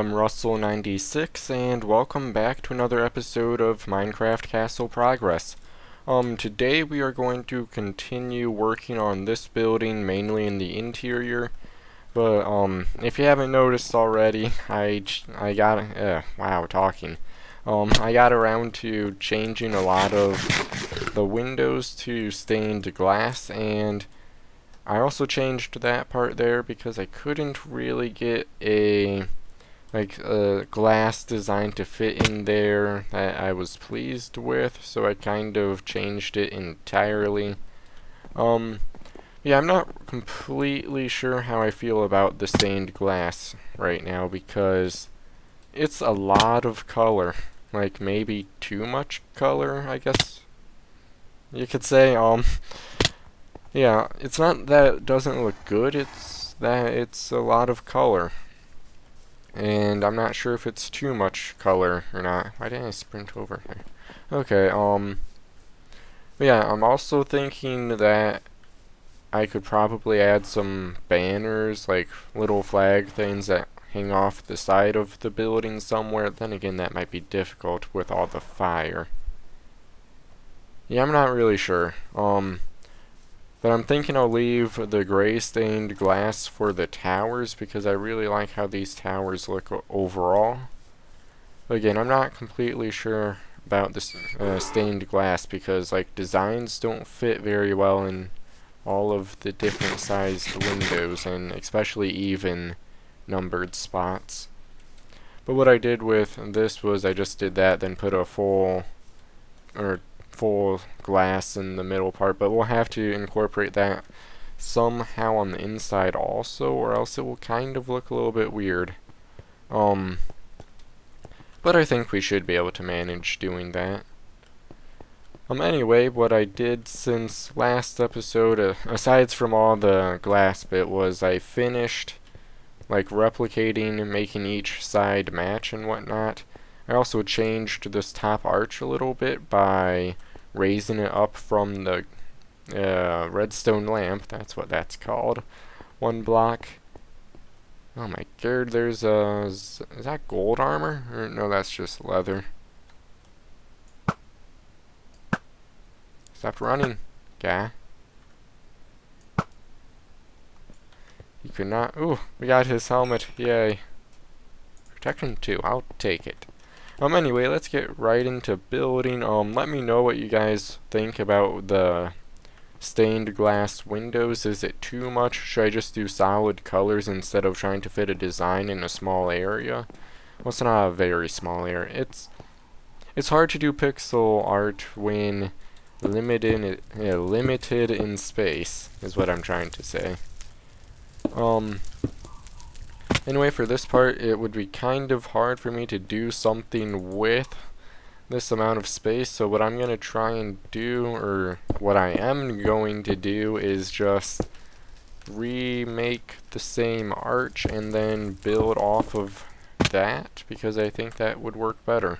I'm Russell96 and welcome back to another episode of Minecraft Castle Progress. Today we are going to continue working on this building, mainly in the interior. But, if you haven't noticed already, I got around to changing a lot of the windows to stained glass, and I also changed that part there because I couldn't really get a glass design to fit in there that I was pleased with, so I kind of changed it entirely. Yeah, I'm not completely sure how I feel about the stained glass right now because it's a lot of color, like maybe too much color, I guess you could say. Yeah, it's not that it doesn't look good, it's that it's a lot of color. And I'm not sure if it's too much color or not. Why didn't I sprint over here? Okay, but yeah, I'm also thinking that I could probably add some banners, like little flag things that hang off the side of the building somewhere. Then again, that might be difficult with all the fire. Yeah, I'm not really sure. But I'm thinking I'll leave the gray stained glass for the towers because I really like how these towers look overall. But again, I'm not completely sure about this stained glass because like designs don't fit very well in all of the different sized windows, and especially even numbered spots. But what I did with this was I just did that, then put a full glass in the middle part, but we'll have to incorporate that somehow on the inside also, or else it will kind of look a little bit weird. But I think we should be able to manage doing that. Anyway, what I did since last episode, aside from all the glass bit, was I finished like replicating and making each side match and whatnot. I also changed this top arch a little bit by raising it up from the redstone lamp, that's what that's called, one block. Oh my god, there's is that gold armor? Or no, that's just leather. Stop running, guy. You could not. Ooh, we got his helmet, yay. Protection 2, I'll take it. Anyway, let's get right into building. Let me know what you guys think about the stained glass windows. Is it too much? Should I just do solid colors instead of trying to fit a design in a small area? Well, it's not a very small area. It's hard to do pixel art when limited in space, is what I'm trying to say. Anyway, for this part, it would be kind of hard for me to do something with this amount of space, so what I'm going to try and do, or what I am going to do, is just remake the same arch and then build off of that, because I think that would work better.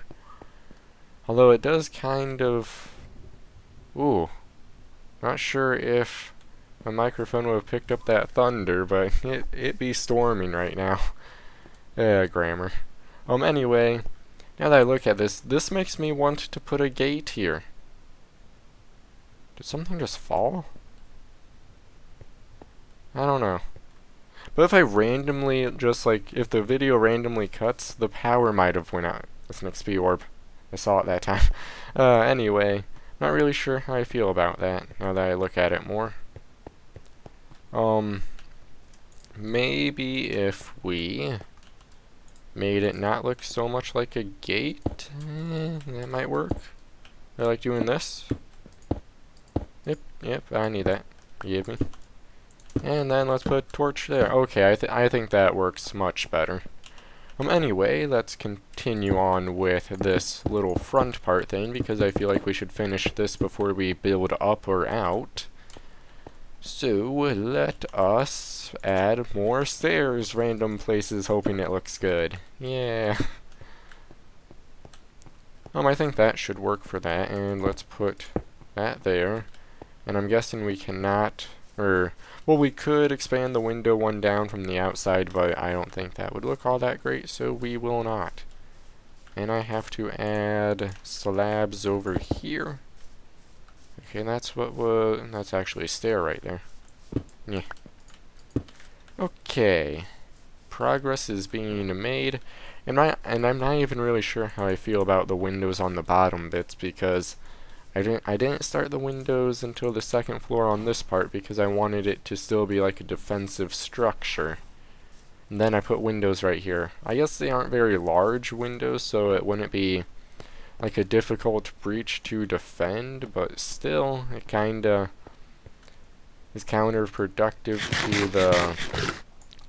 Although it does kind of... Ooh. Not sure if my microphone would have picked up that thunder, but it be storming right now. Grammar. Anyway, now that I look at this makes me want to put a gate here. Did something just fall? I don't know. But if I randomly, just like, if the video randomly cuts, the power might have went out. That's an XP orb. I saw it that time. Anyway, not really sure how I feel about that, now that I look at it more. Maybe if we made it not look so much like a gate, that might work. I like doing this. Yep, I need that. Forgive me. And then let's put a torch there. Okay, I think that works much better. Anyway, let's continue on with this little front part thing, because I feel like we should finish this before we build up or out. So, let us add more stairs random places, hoping it looks good. Yeah. I think that should work for that, and let's put that there. And I'm guessing we cannot Or, well, we could expand the window one down from the outside, but I don't think that would look all that great, so we will not. And I have to add slabs over here. Okay, that's actually a stair right there. Yeah. Okay. Progress is being made. And I'm not even really sure how I feel about the windows on the bottom bits, because I didn't start the windows until the second floor on this part because I wanted it to still be like a defensive structure. And then I put windows right here. I guess they aren't very large windows, so it wouldn't be like a difficult breach to defend, but still, it kinda is counterproductive to the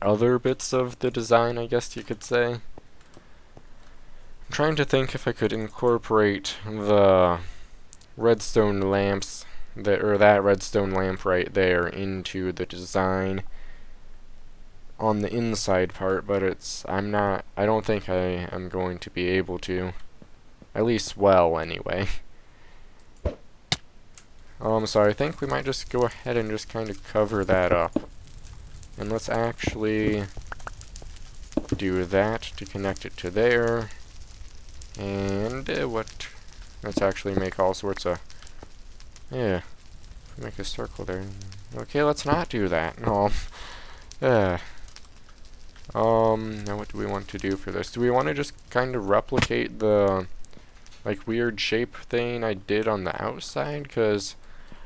other bits of the design, I guess you could say. I'm trying to think if I could incorporate the redstone lamps, that redstone lamp right there, into the design on the inside part, but I don't think I am going to be able to. At least well, anyway. So I think we might just go ahead and just kind of cover that up. And let's actually do that to connect it to there. And let's actually make all sorts of, yeah, make a circle there. Okay, let's not do that. No. Now what do we want to do for this? Do we want to just kind of replicate the like weird shape thing I did on the outside? Because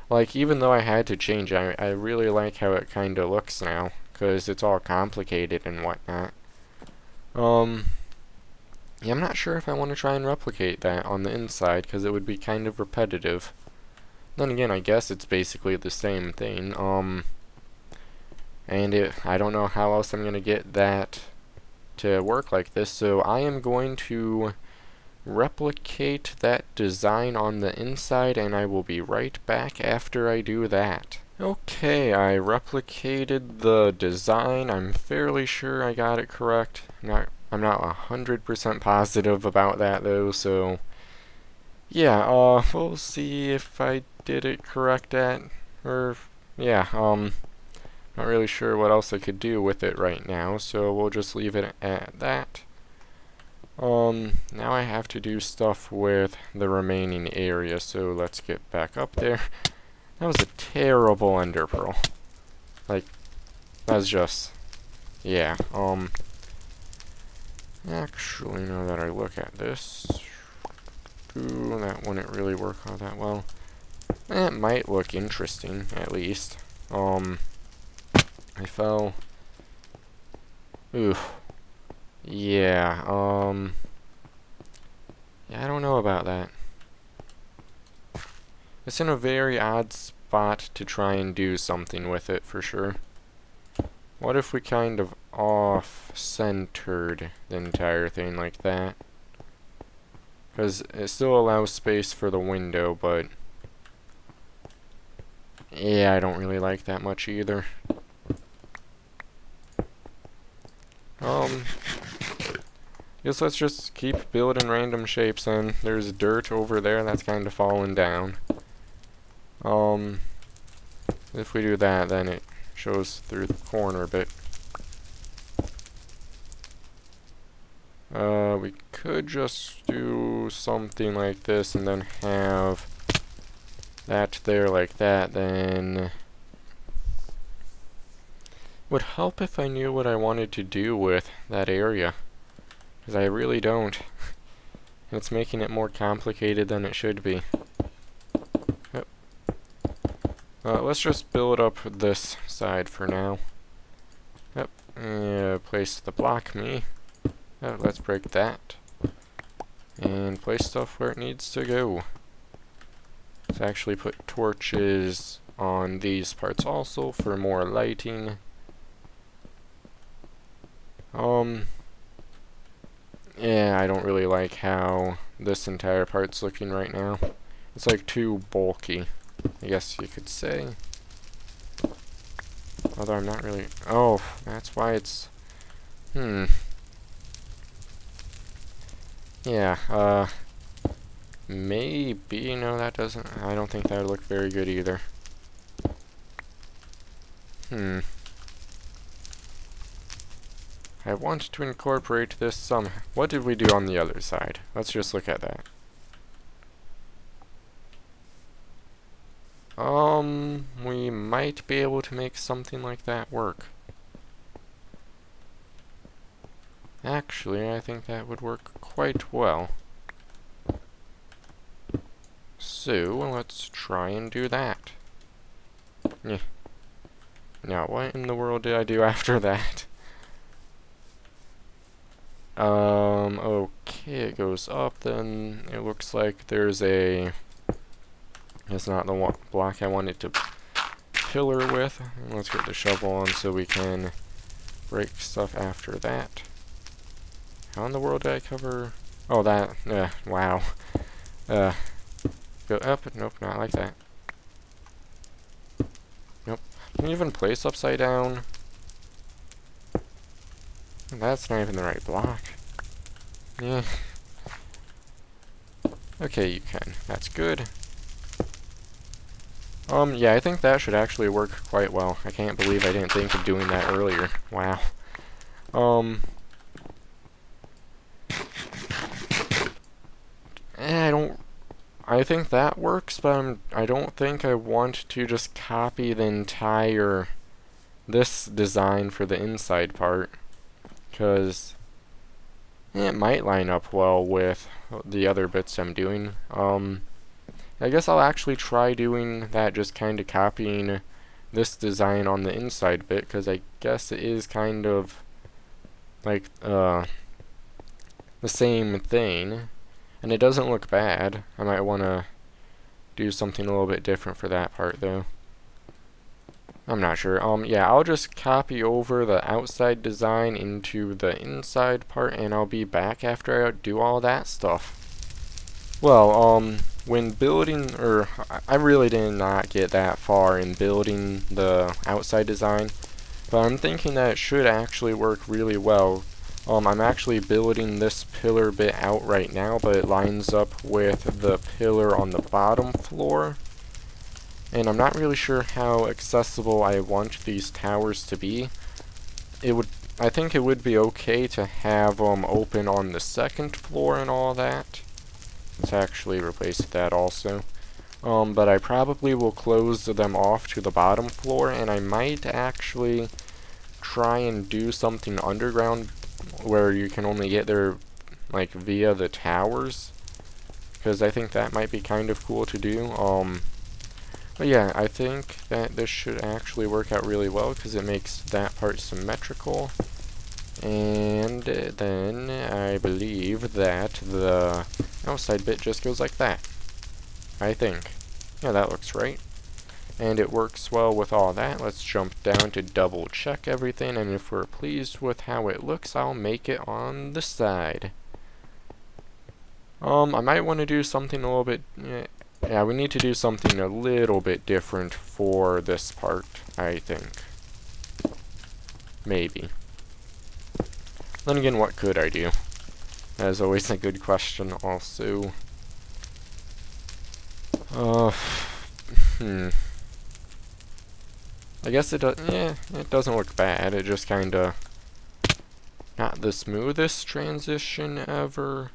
like even though I had to change, I really like how it kind of looks now, because it's all complicated and whatnot. Yeah, I'm not sure if I want to try and replicate that on the inside, because it would be kind of repetitive. Then again, I guess it's basically the same thing. And I don't know how else I'm going to get that to work like this, so I am going to replicate that design on the inside, and I will be right back after I do that. Okay, I replicated the design. I'm fairly sure I got it correct. I'm not 100% positive about that though, so yeah, we'll see if I did it correct yeah, not really sure what else I could do with it right now, so we'll just leave it at that. Now I have to do stuff with the remaining area, so let's get back up there. That was a terrible ender pearl. Like, that's just, yeah, actually, now that I look at this, that wouldn't really work all that well. That might look interesting, at least. I fell. Ooh. Yeah, yeah, I don't know about that. It's in a very odd spot to try and do something with it, for sure. What if we kind of off-centered the entire thing like that? Because it still allows space for the window, but yeah, I don't really like that much either. Guess let's just keep building random shapes, and there's dirt over there that's kind of falling down. If we do that, then it shows through the corner a bit. We could just do something like this and then have that there like that, then would help if I knew what I wanted to do with that area, because I really don't. It's making it more complicated than it should be. Yep. Let's just build up this side for now. Yep. Place the block me. Let's break that. And place stuff where it needs to go. Let's actually put torches on these parts also for more lighting. Yeah, I don't really like how this entire part's looking right now. It's like too bulky, I guess you could say. Although I'm not really... Oh, that's why it's... Yeah, maybe... No, that doesn't... I don't think that would look very good either. I want to incorporate this some. What did we do on the other side? Let's just look at that. We might be able to make something like that work. Actually, I think that would work quite well. So, let's try and do that. Yeah. Now, what in the world did I do after that? Okay, it goes up, then it looks like there's a... It's not the block I wanted to pillar with. Let's get the shovel on so we can break stuff after that. How in the world did I cover... Oh, that... wow. Go up? Nope, not like that. Nope. Can you even place upside down? That's not even the right block. Yeah. Okay, you can. That's good. Yeah, I think that should actually work quite well. I can't believe I didn't think of doing that earlier. Wow. I think that works, but I don't think I want to just copy the entire, this design for the inside part, because it might line up well with the other bits I'm doing. I guess I'll actually try doing that, just kind of copying this design on the inside bit, because I guess it is kind of like the same thing, and it doesn't look bad. I might want to do something a little bit different for that part though. I'm not sure. Yeah, I'll just copy over the outside design into the inside part, and I'll be back after I do all that stuff. Well, when building, or I really did not get that far in building the outside design, but I'm thinking that it should actually work really well. I'm actually building this pillar bit out right now, but it lines up with the pillar on the bottom floor. And I'm not really sure how accessible I want these towers to be. I think it would be okay to have them open on the second floor and all that. Let's actually replace that also. But I probably will close them off to the bottom floor, and I might actually try and do something underground where you can only get there like via the towers, because I think that might be kind of cool to do. But yeah, I think that this should actually work out really well, because it makes that part symmetrical. And then I believe that the outside bit just goes like that. I think. Yeah, that looks right. And it works well with all that. Let's jump down to double check everything, and if we're pleased with how it looks, I'll make it on the side. I might want to do something a little bit... Yeah, we need to do something a little bit different for this part, I think. Maybe. Then again, what could I do? That is always a good question also. I guess it doesn't look bad. It just kinda not the smoothest transition ever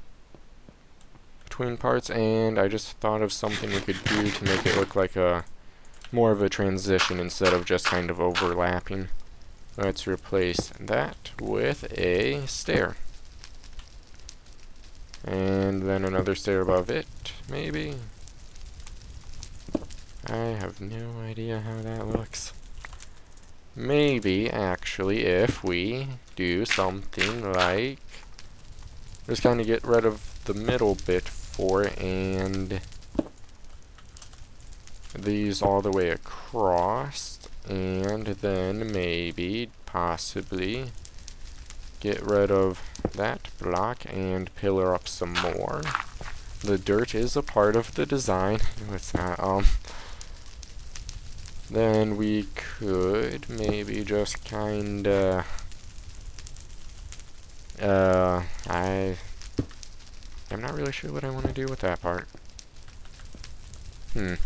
between parts, and I just thought of something we could do to make it look like a more of a transition instead of just kind of overlapping. Let's replace that with a stair. And then another stair above it, maybe? I have no idea how that looks. Maybe, actually, if we do something like... just kind of get rid of the middle bit for it, and these all the way across, and then maybe, possibly, get rid of that block and pillar up some more. The dirt is a part of the design. It's not, then we could maybe just kinda, I'm not really sure what I want to do with that part. Not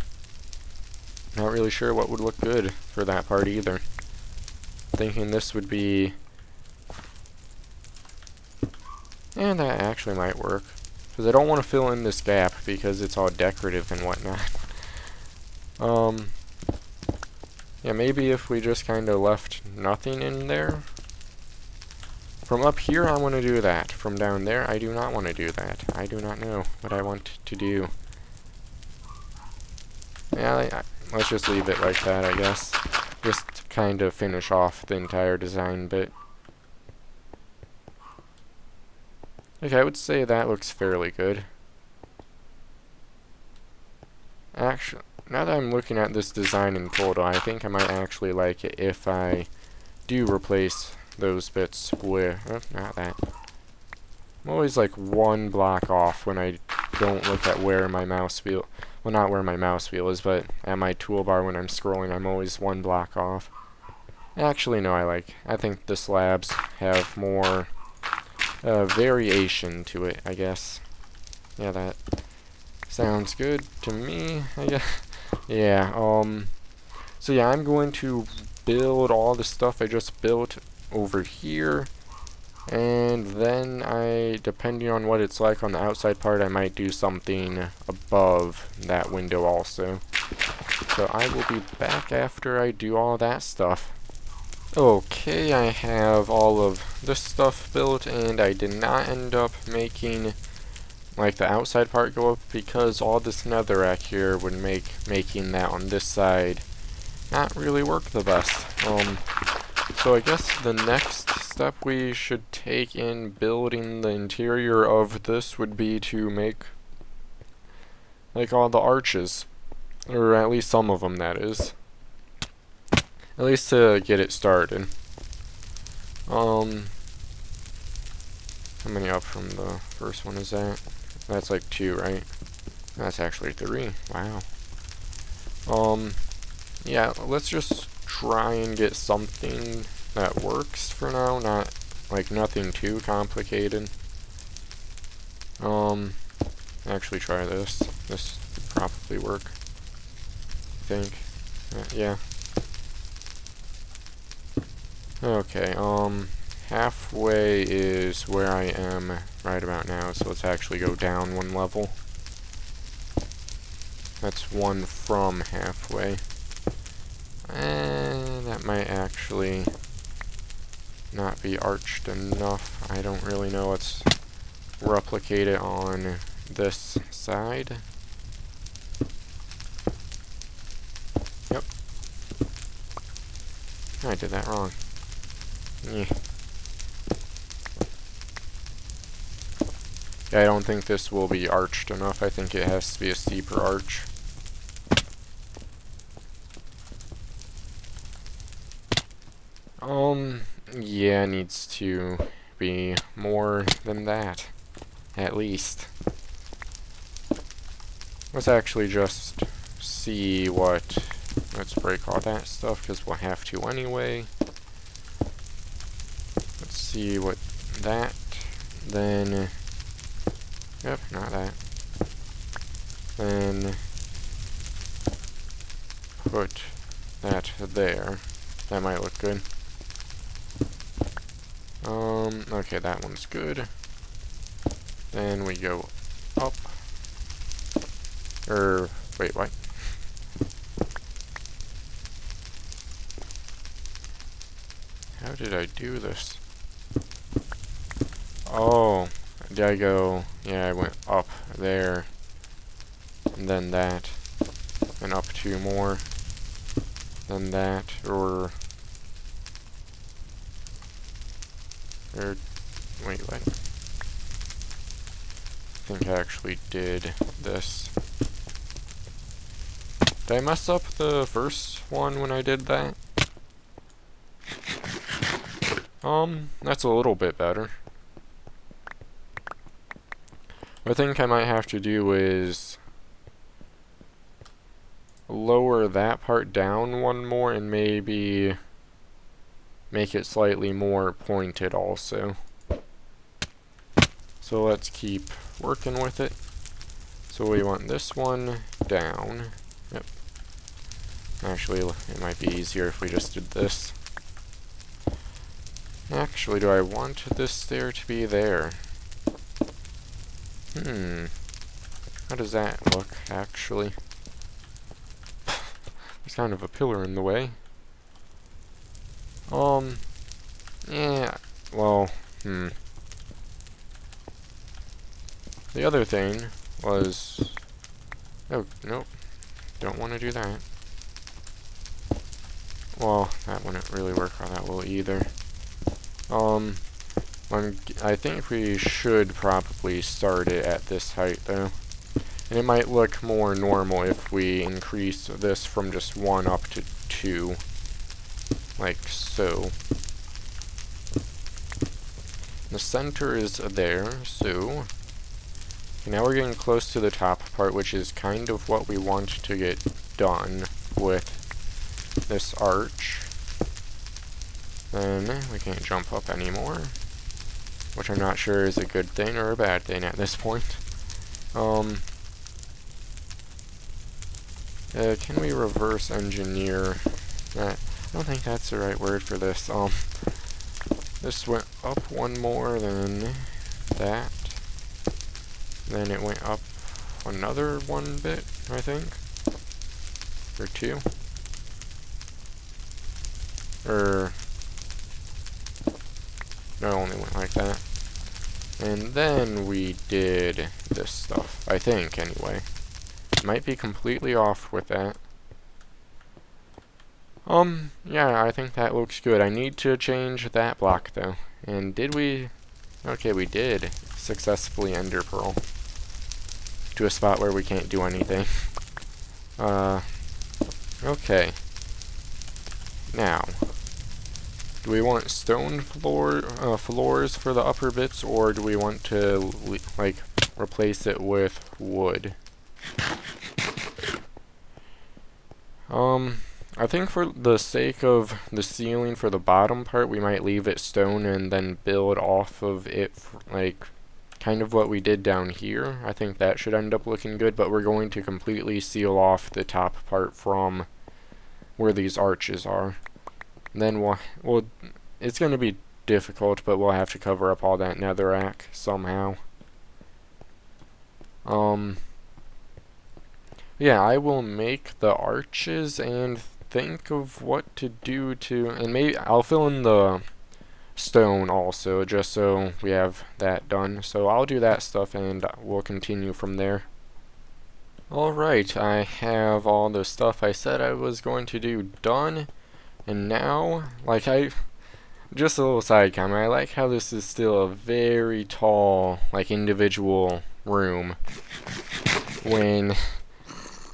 really sure what would look good for that part either. thinking this would be... And that actually might work. Because I don't want to fill in this gap because it's all decorative and whatnot. Yeah, maybe if we just kind of left nothing in there. From up here, I want to do that. From down there, I do not want to do that. I do not know what I want to do. Yeah, let's just leave it like that, I guess. Just to kind of finish off the entire design bit. Okay, I would say that looks fairly good. Actually, now that I'm looking at this design in total, I think I might actually like it if I do replace those bits with... Oh, not that. I'm always like one block off when I don't look at where my mouse wheel... Well, not where my mouse wheel is, but at my toolbar when I'm scrolling, I'm always one block off. Actually, no, I think the slabs have more variation to it, I guess. Yeah, that sounds good to me, I guess. Yeah, so yeah, I'm going to build all the stuff I just built over here, and then depending on what it's like on the outside part, I might do something above that window also. So I will be back after I do all that stuff. Okay, I have all of this stuff built, and I did not end up making like the outside part go up because all this netherrack here would make making that on this side not really work the best. So I guess the next step we should take in building the interior of this would be to make like all the arches, or at least some of them, that is. At least to get it started. How many up from the first one is that? That's like 2, right? That's actually 3. Wow. Yeah, let's just try and get something that works for now, not like nothing too complicated. Actually try this. This would probably work, I think. Yeah. Okay, halfway is where I am right about now, so let's actually go down 1 level. That's 1 from halfway. And that might actually not be arched enough. I don't really know. Let's replicate it on this side. Yep. I did that wrong. Yeah. I don't think this will be arched enough. I think it has to be a steeper arch. Yeah, it needs to be more than that, at least. Let's actually just see what... Let's break all that stuff, because we'll have to anyway. Let's see what that, then... Yep, not that. Then... put that there. That might look good. Okay, that one's good. Then we go up. Wait, what? How did I do this? Oh, did I go... Yeah, I went up there. And then that. And up 2 more. Then that, or... Wait, what? I think I actually did this. Did I mess up the first one when I did that? That's a little bit better. What I think I might have to do is lower that part down 1 more and maybe make it slightly more pointed also. So let's keep working with it. So we want this one down. Yep. Actually, it might be easier if we just did this. Actually, do I want this stair to be there? How does that look, actually? There's kind of a pillar in the way. Yeah, well, The other thing was... Oh, nope. Don't want to do that. Well, that wouldn't really work on that well either. I think we should probably start it at this height, though. And it might look more normal if we increase this from just 1 up to 2. Like so. The center is there, so... Okay, now we're getting close to the top part, which is kind of what we want to get done with this arch. Then we can't jump up anymore, which I'm not sure is a good thing or a bad thing at this point. Can we reverse engineer that? I don't think that's the right word for this. This went up 1 more than that. Then it went up another 1 bit, I think. Or 2. No, it only went like that. And then we did this stuff, I think, anyway. Might be completely off with that. Yeah, I think that looks good. I need to change that block, though. And did we? Okay, we did successfully ender pearl to a spot where we can't do anything. Okay. Now, do we want stone floors for the upper bits, or do we want to, like, replace it with wood? I think for the sake of the ceiling for the bottom part, we might leave it stone and then build off of it, like, kind of what we did down here. I think that should end up looking good, but we're going to completely seal off the top part from where these arches are. And then we'll it's going to be difficult, but we'll have to cover up all that netherrack somehow. Yeah, I will make the arches and think of what to do to, and maybe I'll fill in the stone also, just so we have that done. So I'll do that stuff and we'll continue from there. Alright, I have all the stuff I said I was going to do done, and now, like, just a little side comment, I like how this is still a very tall, like, individual room, when,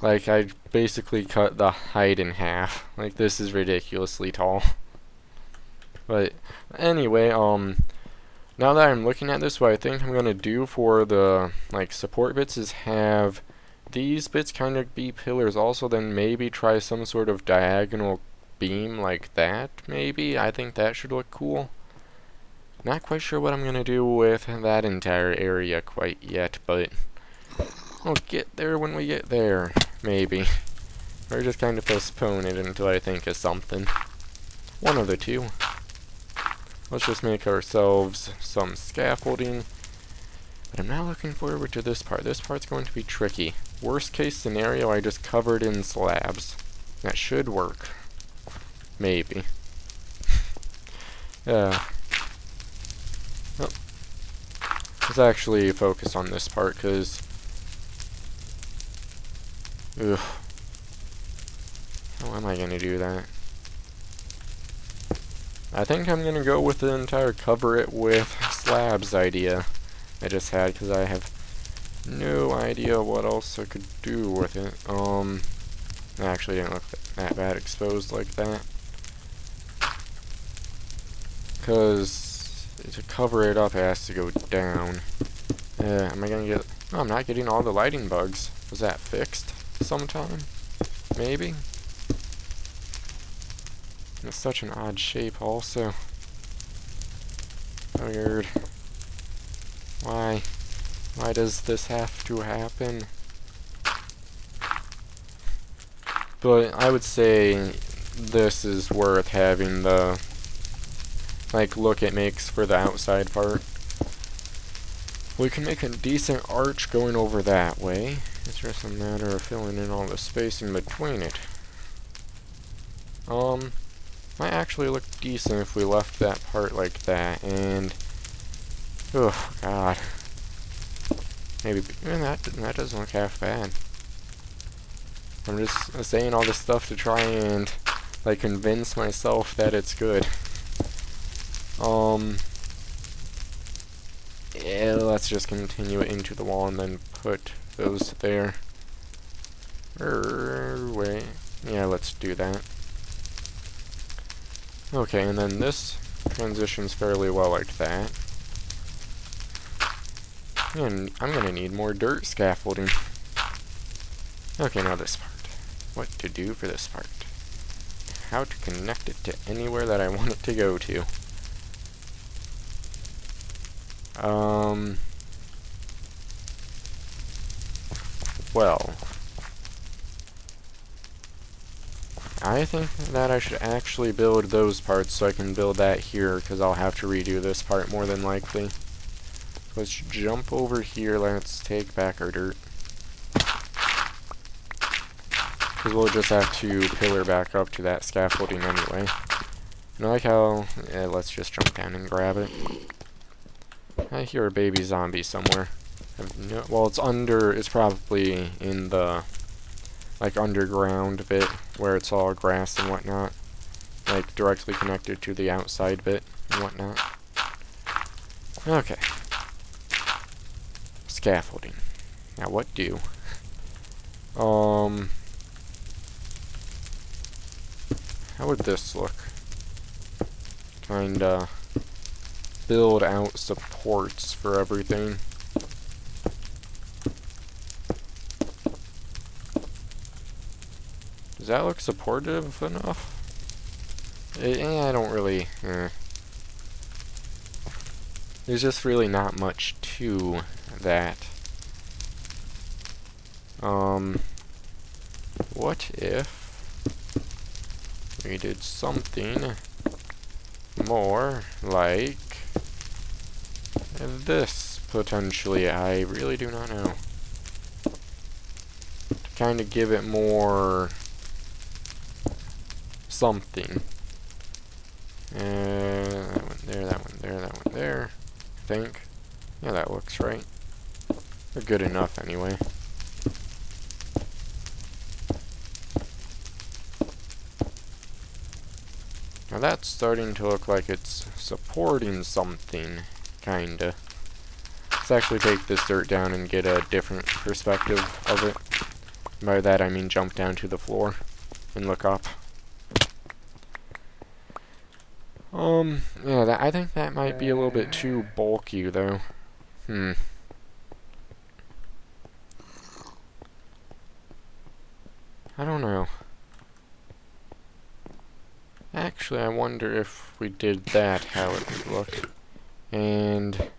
like, I basically cut the height in half. Like, this is ridiculously tall. But anyway, now that I'm looking at this, what I think I'm gonna do for the, like, support bits is have these bits kind of be pillars also, then maybe try some sort of diagonal beam like that, maybe. I think that should look cool. Not quite sure what I'm gonna do with that entire area quite yet, but we'll get there when we get there, maybe. Or just kind of postpone it until I think of something. One of the two. Let's just make ourselves some scaffolding. But I'm not looking forward to this part. This part's going to be tricky. Worst case scenario, I just covered in slabs. That should work. Maybe. Yeah. Oh. Let's actually focus on this part, because... Ugh. How am I going to do that? I think I'm going to go with the entire cover it with slabs idea I just had, because I have no idea what else I could do with it. It actually didn't look that bad exposed like that. Because to cover it up, it has to go down. Am I going to get... Oh, I'm not getting all the lighting bugs. Was that fixed sometime? Maybe? It's such an odd shape also. Weird. Why? Why does this have to happen? But I would say this is worth having the like look it makes for the outside part. We can make a decent arch going over that way. It's just a matter of filling in all the space in between it. Might actually look decent if we left that part like that, and oh god, maybe that doesn't look half bad. I'm just saying all this stuff to try and like convince myself that it's good. Yeah, let's just continue it into the wall and then put those there. Wait, yeah, let's do that. Okay, and then this transitions fairly well like that. And I'm gonna need more dirt scaffolding. Okay, now this part. What to do for this part. How to connect it to anywhere that I want it to go to. Well, I think that I should actually build those parts so I can build that here, because I'll have to redo this part more than likely. Let's jump over here, let's take back our dirt. Because we'll just have to pillar back up to that scaffolding anyway. And I like how, yeah, let's just jump down and grab it. I hear a baby zombie somewhere. No, well, it's probably in the, like, underground bit, where it's all grass and whatnot. Like, directly connected to the outside bit and whatnot. Okay. Scaffolding. Now, what do? How would this look? Kinda build out supports for everything. Does that look supportive enough? I don't really... There's just really not much to that. What if we did something more like this, potentially? I really do not know. To kind of give it more something. That one there, that one there, that one there. I think. Yeah, that looks right. They're good enough anyway. Now that's starting to look like it's supporting something, kinda. Let's actually take this dirt down and get a different perspective of it. By that I mean jump down to the floor and look up. Yeah, I think that might be a little bit too bulky, though. I don't know. Actually, I wonder if we did that, how it would look. And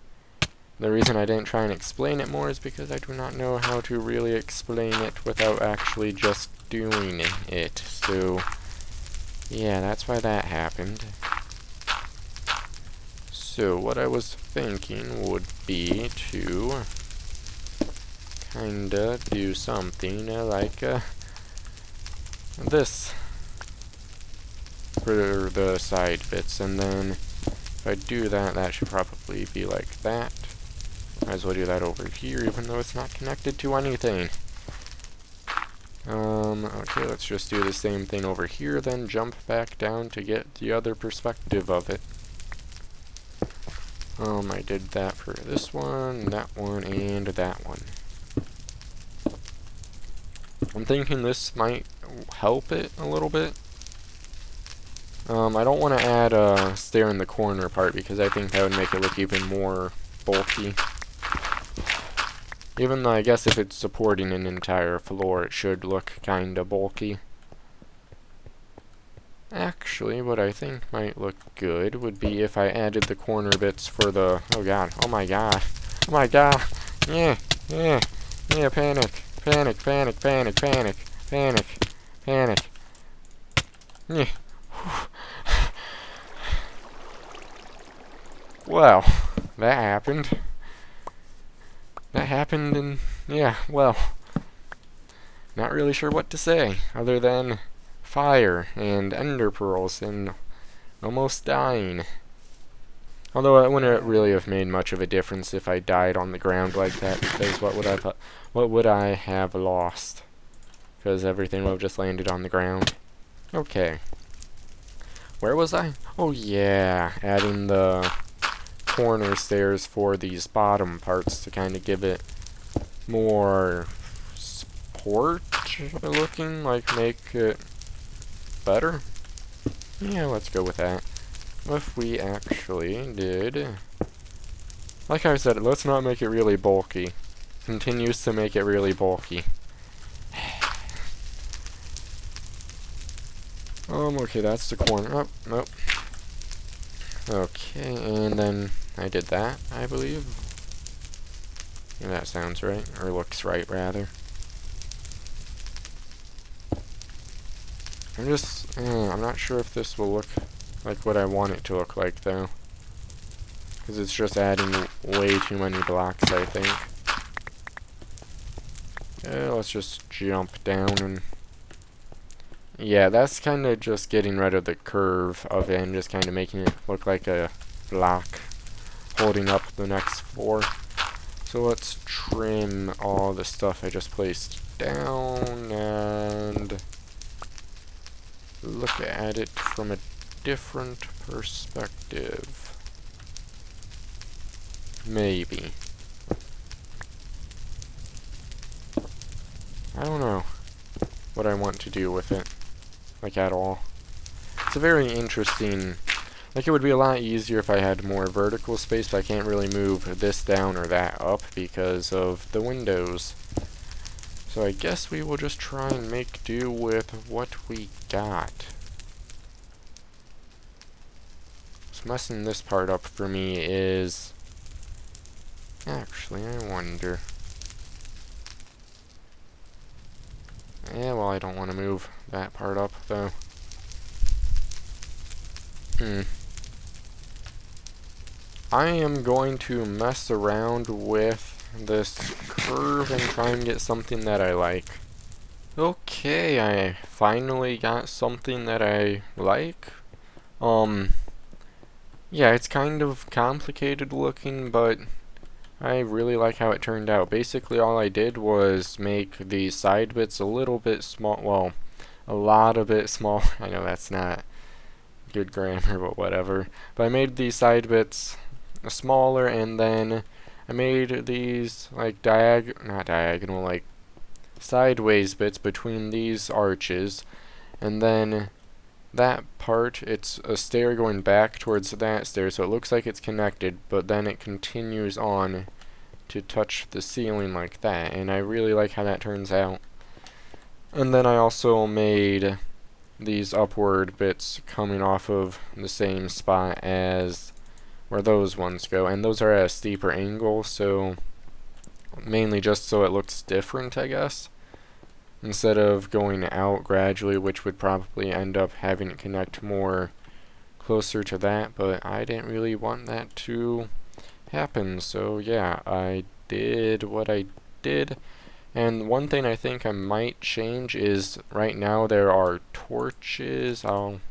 the reason I didn't try and explain it more is because I do not know how to really explain it without actually just doing it. So, yeah, that's why that happened. So, what I was thinking would be to kinda do something like this for the side bits, and then if I do that, that should probably be like that. Might as well do that over here, even though it's not connected to anything. Okay, let's just do the same thing over here, then jump back down to get the other perspective of it. I did that for this one, and that one. I'm thinking this might help it a little bit. I don't want to add a stair in the corner part because I think that would make it look even more bulky. Even though I guess if it's supporting an entire floor, it should look kinda bulky. Actually, what I think might look good would be if I added the corner bits for the... Oh god, oh my god, oh my god, yeah, panic, yeah. Well, that happened. And yeah, well, not really sure what to say other than fire and ender pearls and almost dying. Although it wouldn't really have made much of a difference if I died on the ground like that, because what would I have lost? Because everything would have just landed on the ground. Okay. Where was I? Oh yeah, adding the corner stairs for these bottom parts to kind of give it more support looking, like make it better. Yeah, let's go with that. If we actually did, like I said, let's not make it really bulky. Continues to make it really bulky. Okay, that's the corner. Oh, nope. Okay, and then I did that, I believe. Yeah, that sounds right, or looks right, rather. I'm not sure if this will look like what I want it to look like, though. Because it's just adding way too many blocks, I think. Let's just jump down and... Yeah, that's kind of just getting rid of the curve of it and just kind of making it look like a block holding up the next four. So let's trim all the stuff I just placed down and look at it from a different perspective. Maybe. I don't know what I want to do with it, like at all. It's a very interesting, like it would be a lot easier if I had more vertical space, but I can't really move this down or that up because of the windows. So I guess we will just try and make do with what we got. What's messing this part up for me is... Actually, I wonder... Yeah, well, I don't want to move that part up, though. I am going to mess around with this curve and try and get something that I like. Okay, I finally got something that I like. Yeah, it's kind of complicated looking, but I really like how it turned out. Basically, all I did was make the side bits a little bit small, well, a lot of it small. I know that's not good grammar, but whatever. But I made these side bits smaller, and then I made these, like, not diagonal, like, sideways bits between these arches, and then that part, it's a stair going back towards that stair, so it looks like it's connected, but then it continues on to touch the ceiling like that, and I really like how that turns out. And then I also made these upward bits coming off of the same spot as where those ones go, and those are at a steeper angle, so mainly just so it looks different, I guess, instead of going out gradually, which would probably end up having it connect more closer to that, but I didn't really want that to happen, so yeah, I did what I did. And one thing I think I might change is right now there are torches. I'll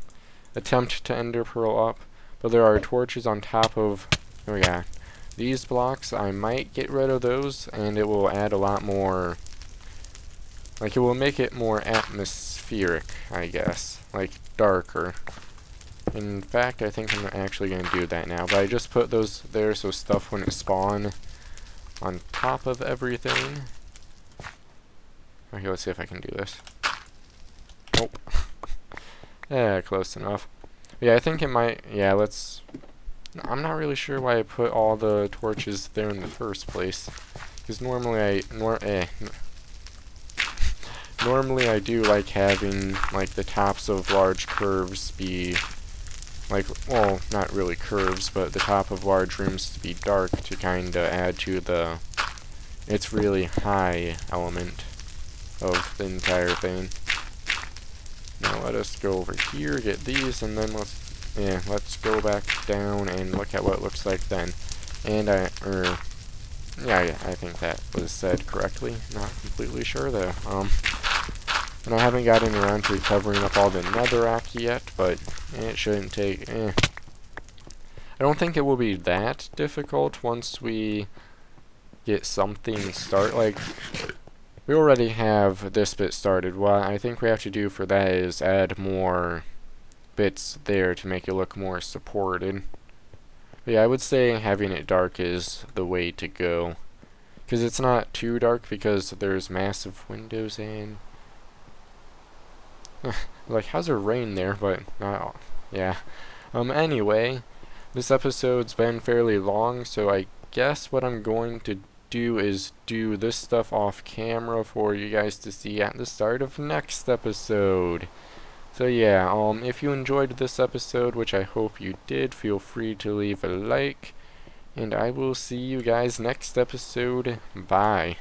attempt to ender pearl up, but there are torches on top of, oh yeah, these blocks. I might get rid of those, and it will add a lot more, like it will make it more atmospheric, I guess, like darker. In fact, I think I'm actually going to do that now, but I just put those there so stuff wouldn't spawn on top of everything. Okay, let's see if I can do this. Nope. Yeah, close enough. Yeah, I think it might, yeah, I'm not really sure why I put all the torches there in the first place. Because normally normally I do like having, like, the tops of large curves be, like, well, not really curves, but the top of large rooms to be dark to kind of add to the it's really high element of the entire thing. Now let us go over here, get these, and then let's yeah, let's go back down and look at what it looks like then. And I think that was said correctly. Not completely sure though. And I haven't gotten around to covering up all the netherrack yet, but it shouldn't take. I don't think it will be that difficult once we get something like, we already have this bit started. What I think we have to do for that is add more bits there to make it look more supported. But yeah, I would say having it dark is the way to go. Because it's not too dark because there's massive windows and... like, how's there rain there? But, yeah. Anyway, this episode's been fairly long, so I guess what I'm going to do is do this stuff off camera for you guys to see at the start of next episode. So yeah, if you enjoyed this episode, which I hope you did, feel free to leave a like, and I will see you guys next episode. Bye.